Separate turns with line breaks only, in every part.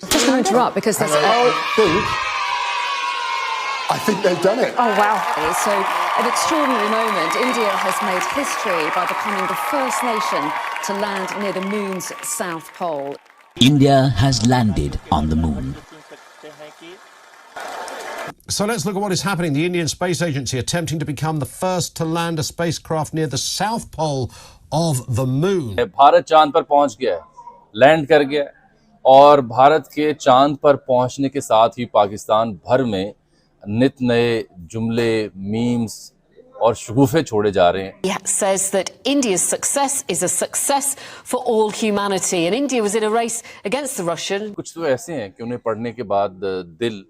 Just going to interrupt because there's
I think they've done it.
Oh, wow. So, an extraordinary moment. India has made history by becoming the first nation to land near the moon's south pole.
India has landed on the moon.
So let's look at what is happening. The Indian Space Agency attempting to become the first to land a spacecraft near the south pole of the moon.
Bharat चांद पर पहुंच गया है, land कर गया है, और भारत के चांद पर पहुंचने के साथ ही पाकिस्तान भर में नित नए जुमले, मीम्स और शगुफे छोड़े जा रहे हैं.
He says that India's success is a success for all humanity, and India was in a race against the Russian.
कुछ तो ऐसे हैं कि उन्हें पढ़ने के बाद दिल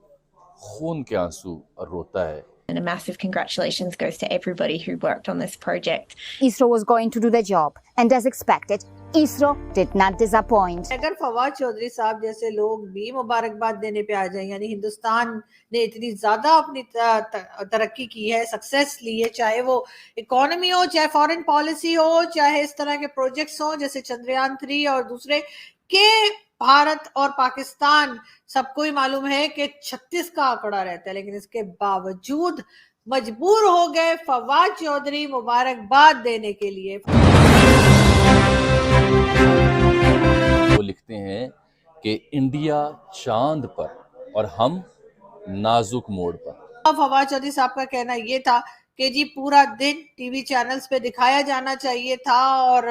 खून के आंसू रोता है.
And a massive congratulations goes to everybody who worked on this project.
ISRO was going to do the job, and as expected, ISRO did not disappoint.
अगर फवाद चौधरी साहब जैसे लोग भी मुबारकबाद देने पे आ जाएं, यानी हिंदुस्तान ने इतनी ज्यादा अपनी तरक्की की है, सक्सेस ली है, चाहे वो इकोनॉमी हो, चाहे फॉरेन पॉलिसी हो, चाहे इस तरह के प्रोजेक्ट्स हो जैसे चंद्रयान 3 और दूसरे, के भारत और पाकिस्तान सबको ही मालूम है कि 36 का आंकड़ा रहता है, लेकिन इसके बावजूद मजबूर हो गए फवाद चौधरी मुबारकबाद देने के लिए.
वो लिखते हैं कि इंडिया चांद पर और हम नाजुक मोड़ पर.
फवाद चौधरी साहब का कहना ये था कि जी पूरा दिन टीवी चैनल्स पे दिखाया जाना चाहिए था और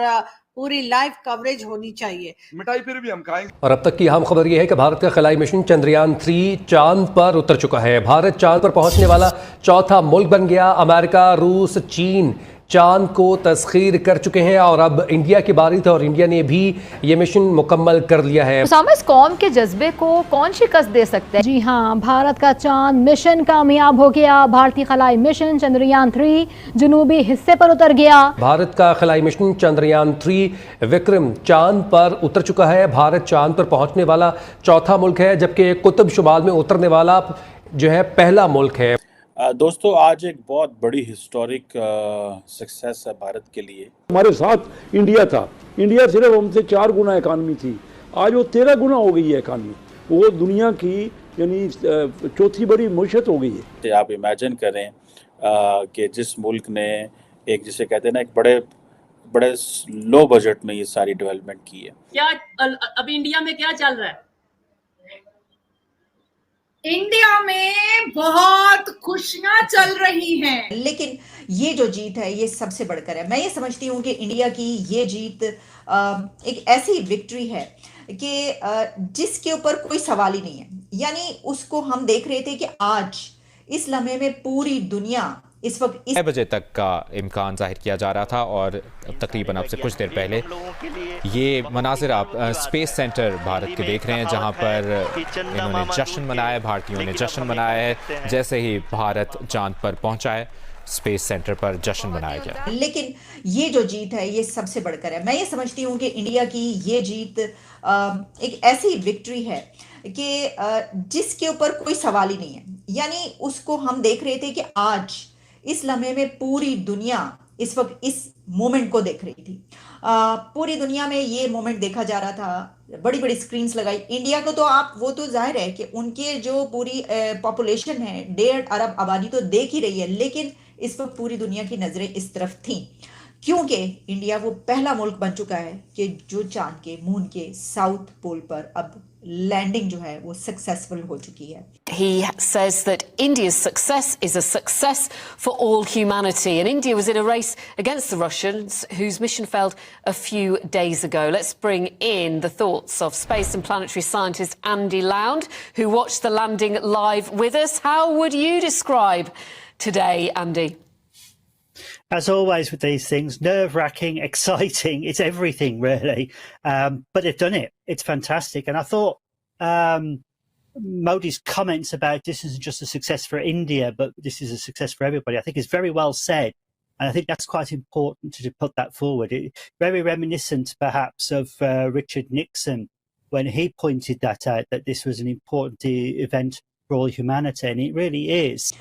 पूरी लाइव कवरेज होनी चाहिए.
मिठाई फिर भी हम खाएंगे.
और अब तक की अहम खबर यह है कि भारत का खलाई मिशन चंद्रयान 3 चांद पर उतर चुका है. भारत चांद पर पहुंचने वाला चौथा मुल्क बन गया. अमेरिका, रूस, चीन चांद को तस्खीर कर चुके हैं और अब इंडिया की बारी थी और इंडिया ने भी ये मिशन मुकम्मल कर लिया है.
इस कौम के जज्बे को कौन शिकस्त दे सकते हैं? जी हाँ, भारत का चांद मिशन कामयाब हो गया. भारतीय खलाई मिशन चंद्रयान 3 जनूबी हिस्से पर उतर गया.
भारत का खलाई मिशन चंद्रयान 3 विक्रम चांद पर उतर चुका है. भारत चांद पर पहुंचने वाला चौथा मुल्क है, जबकि कुतुब शुमाल में उतरने वाला जो है पहला मुल्क है.
दोस्तों, आज एक बहुत बड़ी हिस्टोरिक सक्सेस है भारत के लिए.
हमारे साथ इंडिया था. इंडिया सिर्फ हमसे 4 गुना इकानमी थी, आज वो 13 गुना हो गई है इकानमी. वो दुनिया की यानी चौथी बड़ी मुशत हो गई है.
आप इमेजिन करें कि जिस मुल्क ने एक, जिसे कहते हैं ना, एक बड़े लो बजट में ये सारी डेवलपमेंट की है.
क्या अभी इंडिया में क्या चल रहा है?
इंडिया में बहुत खुशियां चल रही हैं,
लेकिन ये जो जीत है ये सबसे बढ़कर है. मैं ये समझती हूँ कि इंडिया की ये जीत एक ऐसी विक्ट्री है कि जिसके ऊपर कोई सवाल ही नहीं है. यानी उसको हम देख रहे थे कि आज इस लम्हे में पूरी दुनिया इस वक्त 6
बजे तक का इम्कान जाहिर किया जा रहा था और तकरीबन अब से कुछ देर पहले ये मनाजिर आप स्पेस सेंटर भारत के देख रहे हैं, जहां पर इन्होंने जश्न मनाया है, भारतीयों ने जश्न मनाया है. जैसे ही भारत चांद पर पहुंचा है, स्पेस सेंटर पर जश्न मनाया गया.
लेकिन ये जो जीत है ये सबसे बढ़कर है. मैं ये समझती हूँ कि इंडिया की ये जीत एक ऐसी विक्ट्री है कि जिसके ऊपर कोई सवाल ही नहीं है. यानी उसको हम देख रहे थे कि आज इस लम्हे में पूरी दुनिया इस वक्त इस मोमेंट को देख रही थी. पूरी दुनिया में ये मोमेंट देखा जा रहा था. बड़ी बड़ी स्क्रीन्स लगाई. इंडिया को तो आप वो तो जाहिर है कि उनके जो पूरी पॉपुलेशन है 1.5 अरब आबादी तो देख ही रही है, लेकिन इस वक्त पूरी दुनिया की नजरें इस तरफ थीं क्योंकि इंडिया वो पहला मुल्क बन चुका है कि जो चांद के मून के साउथ पोल पर अब लैंडिंग जो है वो सक्सेसफुल हो चुकी है.
He says that India's success is a success for all humanity, and India was in a race against the Russians, whose mission failed a few days ago. Let's bring in the thoughts of space and planetary scientist Andy Lound, who watched the landing live with us. How would you describe today, Andy?
As always with these things, nerve-wracking, exciting, it's everything really. But they've done it. It's fantastic. And I thought Modi's comments about this isn't just a success for India, but this is a success for everybody, I think is very well said. And I think that's quite important to put that forward. Very reminiscent perhaps of Richard Nixon when he pointed that out, that this was an important event for all humanity, and it really is.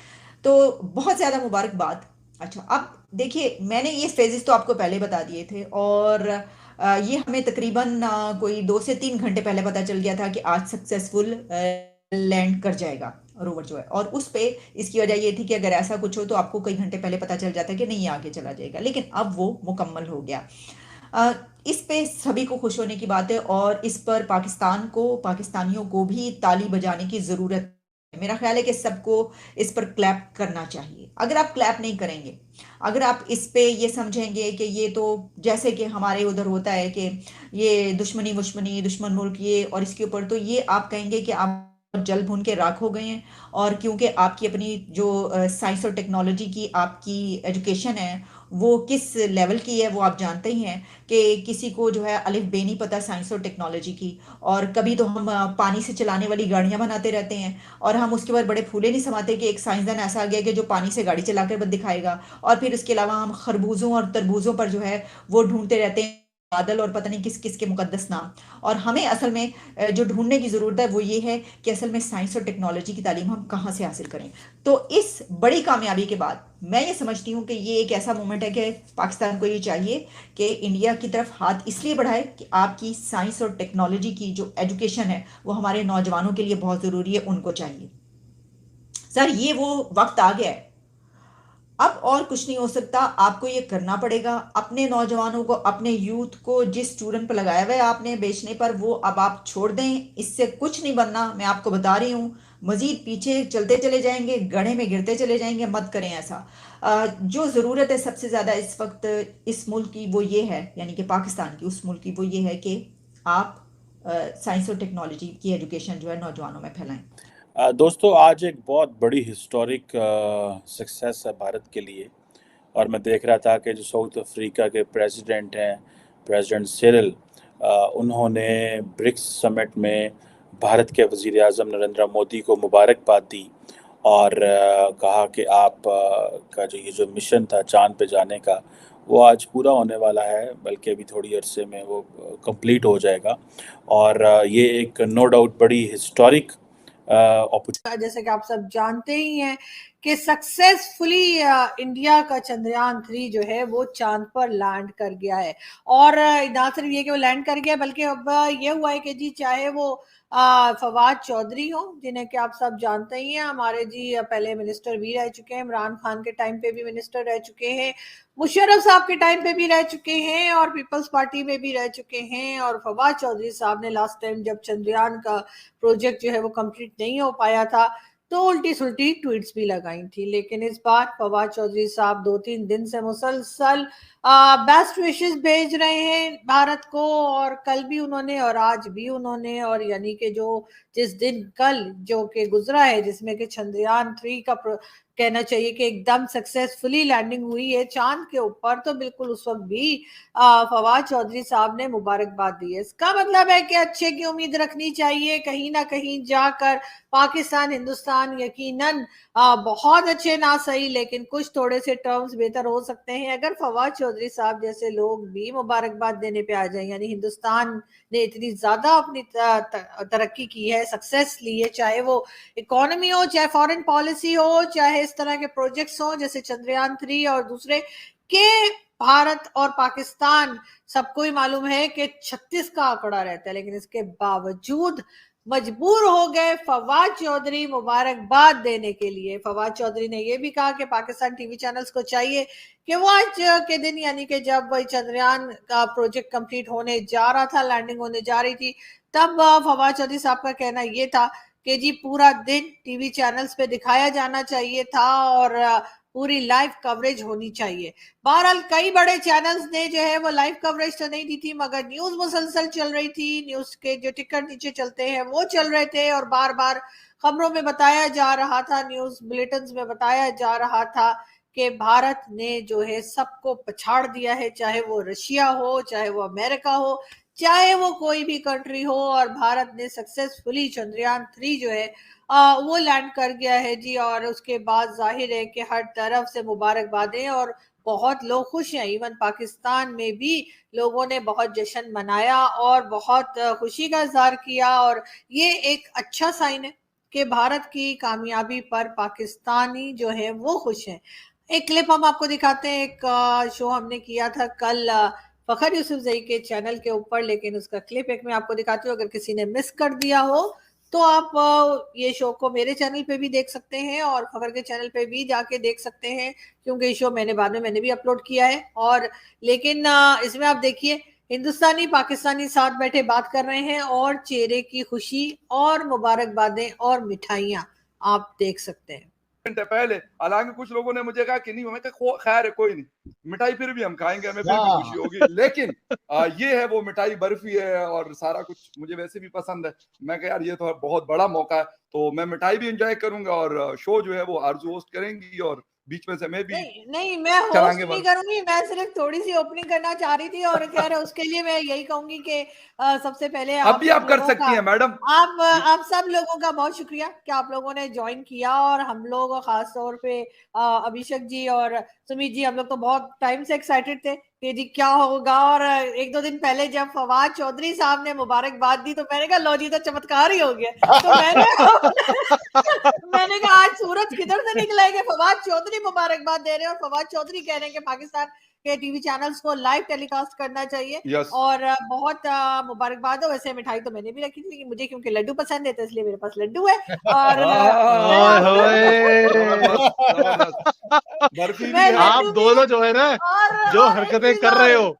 तो बहुत ज़्यादा मुबारकबाद. अच्छा, अब देखिए, मैंने ये phases तो आपको पहले बता दिए थे और ये हमें तकरीबन कोई 2 से 3 घंटे पहले पता चल गया था कि आज सक्सेसफुल लैंड कर जाएगा रोवर जो है, और उस पे इसकी वजह ये थी कि अगर ऐसा कुछ हो तो आपको कई घंटे पहले पता चल जाता है कि नहीं आगे चला जाएगा, लेकिन अब वो मुकम्मल हो गया। इस पे सभी को खुश होने की बात है और इस पर पाकिस्तान को, पाकिस्तानियों को भी ताली बजाने की ज़रूरत है। मेरा ख्याल है कि सबको इस पर क्लैप करना चाहिए। अगर आप क्लैप नहीं करेंगे, अगर आप इस पे ये समझेंगे कि ये तो जैसे कि हमारे उधर होता है कि ये दुश्मनी दुश्मन मुल्क ये और इसके ऊपर, तो ये आप कहेंगे कि आप जल भून के राख हो गए हैं। और क्योंकि आपकी अपनी जो साइंस और टेक्नोलॉजी की आपकी एजुकेशन है वो किस लेवल की है वो आप जानते ही हैं कि किसी को जो है अलिफ बे नहीं पता साइंस और टेक्नोलॉजी की। और कभी तो हम पानी से चलाने वाली गाड़ियां बनाते रहते हैं और हम उसके बाद बड़े फूले नहीं समाते कि एक साइंसदान ऐसा आ गया कि जो पानी से गाड़ी चलाकर दिखाएगा। और फिर उसके अलावा हम खरबूजों और तरबूजों पर जो है वो ढूंढते रहते हैं बादल और पता नहीं किस किस के मुकद्दस नाम। और हमें असल में जो ढूंढने की ज़रूरत है वो ये है कि असल में साइंस और टेक्नोलॉजी की तालीम हम कहाँ से हासिल करें। तो इस बड़ी कामयाबी के बाद मैं ये समझती हूँ कि ये एक ऐसा मोमेंट है कि पाकिस्तान को ये चाहिए कि इंडिया की तरफ हाथ इसलिए बढ़ाए कि आपकी साइंस और टेक्नोलॉजी की जो एजुकेशन है वो हमारे नौजवानों के लिए बहुत ज़रूरी है, उनको चाहिए। सर ये वो वक्त आ गया है, अब और कुछ नहीं हो सकता, आपको ये करना पड़ेगा। अपने नौजवानों को, अपने यूथ को जिस स्टूडेंट पर लगाया हुआ है आपने बेचने पर, वो अब आप छोड़ दें, इससे कुछ नहीं बनना। मैं आपको बता रही हूँ, मजीद पीछे चलते चले जाएंगे, गड्ढे में गिरते चले जाएंगे। मत करें ऐसा। जो ज़रूरत है सबसे ज़्यादा इस वक्त इस मुल्क की वो ये है, यानी कि पाकिस्तान की, उस मुल्क की वो ये है कि आप साइंस और टेक्नोलॉजी की एजुकेशन जो है नौजवानों में फैलाएं।
दोस्तों आज एक बहुत बड़ी हिस्टोरिक सक्सेस है भारत के लिए, और मैं देख रहा था कि जो साउथ अफ्रीका के प्रेसिडेंट हैं, प्रेसिडेंट सिरिल, उन्होंने ब्रिक्स समिट में भारत के वज़ीर आज़म नरेंद्र मोदी को मुबारकबाद दी और कहा कि आप का जो मिशन था चांद पे जाने का वो आज पूरा होने वाला है, बल्कि अभी थोड़ी अरसे में वो कंप्लीट हो जाएगा। और ये एक नो डाउट बड़ी हिस्टोरिक
जैसे कि आप सब जानते ही हैं कि सक्सेसफुली इंडिया का चंद्रयान 3 जो है वो चांद पर लैंड कर गया है। और ना सिर्फ ये कि वो लैंड कर गया, बल्कि अब ये हुआ है कि जी चाहे वो फवाद चौधरी हो, जिन्हें कि आप सब जानते ही हैं, हमारे जी पहले मिनिस्टर भी रह चुके हैं, इमरान खान के टाइम पे भी मिनिस्टर रह चुके हैं, मुशर्रफ साहब के टाइम पे भी रह चुके हैं और पीपल्स पार्टी में भी रह चुके हैं। और फवाद चौधरी साहब ने लास्ट टाइम जब चंद्रयान का प्रोजेक्ट जो है वो कंप्लीट नहीं हो पाया था तो उल्टी सुल्टी ट्वीट्स भी लगाई थी। लेकिन इस बार फवाद चौधरी साहब 2-3 दिन से मुसलसल बेस्ट विशेस भेज रहे हैं भारत को, और कल भी उन्होंने और आज भी उन्होंने, और यानी कि जो जिस दिन कल जो कि गुजरा है जिसमें कि चंद्रयान 3 का कहना चाहिए कि एकदम सक्सेसफुली लैंडिंग हुई है चांद के ऊपर, तो बिल्कुल उस वक्त भी फवाद चौधरी साहब ने मुबारकबाद दी है। इसका मतलब है कि अच्छे की उम्मीद रखनी चाहिए, कहीं ना कहीं जाकर पाकिस्तान हिंदुस्तान यकीनन बहुत अच्छे ना सही लेकिन कुछ थोड़े से टर्म्स बेहतर हो सकते हैं अगर फवाद चौधरी साहब जैसे लोग भी मुबारकबाद देने पे आ जाए। यानी हिंदुस्तान ने इतनी ज्यादा अपनी तरक्की की है, सक्सेस ली है, चाहे वो इकोनॉमी हो, चाहे फॉरेन पॉलिसी हो, चाहे इस तरह के प्रोजेक्ट्स हो जैसे चंद्रयान 3 और दूसरे, के भारत और पाकिस्तान सबको ही मालूम है कि 36 का आंकड़ा रहता है, लेकिन इसके बावजूद मजबूर हो गए फवाद चौधरी मुबारकबाद देने के लिए। फवाद चौधरी ने यह भी कहा कि पाकिस्तान टीवी चैनल्स को चाहिए कि वो आज के दिन, यानी कि जब चंद्रयान का प्रोजेक्ट कंप्लीट होने जा रहा था, लैंडिंग होने जा रही थी, तब फवाद चौधरी साहब का कहना यह था कि जी पूरा दिन टीवी चैनल्स पे दिखाया जाना चाहिए था और पूरी लाइव कवरेज होनी चाहिए। बहरहाल कई बड़े चैनल्स ने जो है वो लाइव कवरेज तो नहीं दी थी, मगर न्यूज मुसलसल चल रही थी, न्यूज के जो टिकर नीचे चलते हैं वो चल रहे थे और बार बार खबरों में बताया जा रहा था, न्यूज बुलेटिन्स में बताया जा रहा था कि भारत ने जो है सबको पछाड़ दिया है, चाहे वो रशिया हो, चाहे वो अमेरिका हो, चाहे वो कोई भी कंट्री हो, और भारत ने सक्सेसफुली चंद्रयान 3 जो है वो लैंड कर गया है जी। और उसके बाद जाहिर है कि हर तरफ से मुबारकबादें और बहुत लोग खुश हैं, इवन पाकिस्तान में भी लोगों ने बहुत जश्न मनाया और बहुत खुशी का इजहार किया, और ये एक अच्छा साइन है कि भारत की कामयाबी पर पाकिस्तानी जो है वो खुश हैं। एक क्लिप हम आपको दिखाते हैं, एक शो हमने किया था कल फखर यूसुफजई के चैनल के ऊपर, लेकिन उसका क्लिप एक मैं आपको दिखाती हूँ, अगर किसी ने मिस कर दिया हो तो आप ये शो को मेरे चैनल पे भी देख सकते हैं और फखर के चैनल पे भी जाके देख सकते हैं, क्योंकि ये शो मैंने भी अपलोड किया है। और लेकिन इसमें आप देखिए, हिंदुस्तानी पाकिस्तानी साथ बैठे बात कर रहे हैं और चेहरे की खुशी और मुबारकबादें और मिठाइयाँ आप देख सकते हैं।
घंटे पहले, हालांकि कुछ लोगों ने मुझे कहा कि नहीं, हमें कहा खैर है, कोई नहीं, मिठाई फिर भी हम खाएंगे, हमें फिर भी खुशी होगी। लेकिन ये है वो मिठाई, बर्फी है और सारा कुछ मुझे वैसे भी पसंद है। मैं कहा यार ये तो बहुत बड़ा मौका है, तो मैं मिठाई भी एंजॉय करूंगा और शो जो है वो आरजू होस्ट करेंगी और बीच में से मैं भी
नहीं मैं होस्ट नहीं करूंगी, मैं सिर्फ थोड़ी सी ओपनिंग करना चाह रही थी और खैर उसके लिए मैं यही कहूंगी कि सबसे पहले
अभी आप कर सकती हैं मैडम।
आप सब लोगों का बहुत शुक्रिया कि आप लोगों ने ज्वाइन किया, और हम लोग खास तौर पे अभिषेक जी और सुमित जी, हम लोग तो बहुत टाइम से एक्साइटेड थे कि जी क्या होगा। और एक दो दिन पहले जब फवाद चौधरी साहब ने मुबारकबाद दी तो मैंने कहा लो जी तो चमत्कार ही हो गया। तो मैंने कहा आज सूरज किधर से निकला है कि फवाद चौधरी मुबारकबाद दे रहे हैं और फवाद चौधरी कह रहे हैं कि पाकिस्तान के टीवी चैनल्स को लाइव टेलीकास्ट करना चाहिए। और बहुत मुबारकबाद हो। वैसे मिठाई तो मैंने भी रखी थी, मुझे क्योंकि लड्डू पसंद है तो इसलिए मेरे पास लड्डू है। और
आप दोनों जो है ना, जो हरकतें कर रहे हो,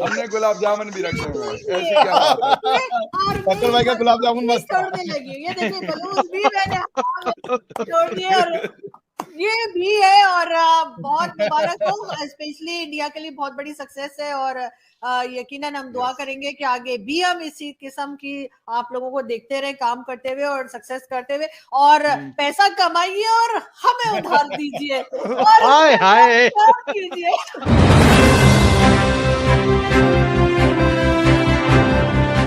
हमने गुलाब जामुन भी रखे हुए हैं। ऐसी क्या बात है?
फखर भाई का गुलाब जामुन मस्त
छोड़ने लगी, ये देखिए बलून भी मैंने छोड़ दिए और ये भी है। और बहुत मुबारक हो, स्पेशली इंडिया के लिए बहुत बड़ी सक्सेस है और यकीनन हम दुआ करेंगे कि आगे भी हम इसी किस्म की आप लोगों को देखते रहे काम करते हुए और सक्सेस करते हुए, और पैसा कमाइए और हमें उधार दीजिए और कीजिए।